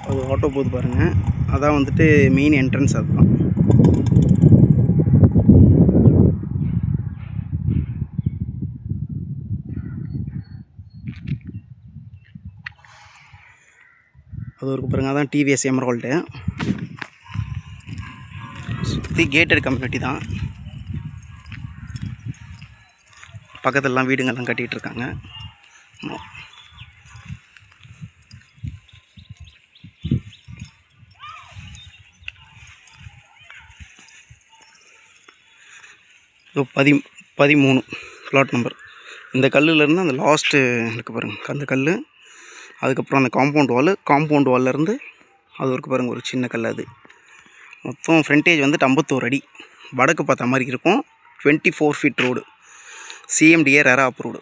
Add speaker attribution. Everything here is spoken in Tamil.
Speaker 1: அது ஆட்டோ போகுது பாருங்கள், அதான் வந்துட்டு மெயின் என்ட்ரன்ஸ். அதுதான் அது ஒரு பாருங்கள், அதான் டிவிஎஸ் எமரால்டு. சுற்றி கேட்டட் கம்யூனிட்டி தான். பக்கத்துலலாம் வீடுங்கள்லாம் கட்டிகிட்ருக்காங்க. So 13 flat number. இந்த கல்லுலேருந்து அந்த லாஸ்ட்டு இருக்குது பாருங்கள், அந்த கல். அதுக்கப்புறம் அந்த காம்பவுண்ட் வால்லேருந்து அது ஒரு பாருங்கள் ஒரு சின்ன கல். அது மொத்தம் ஃப்ரண்டேஜ் வந்துட்டு 51 அடி. வடக்கு பார்த்த மாதிரி இருக்கும். 24 feet road. CMDA RERA approved.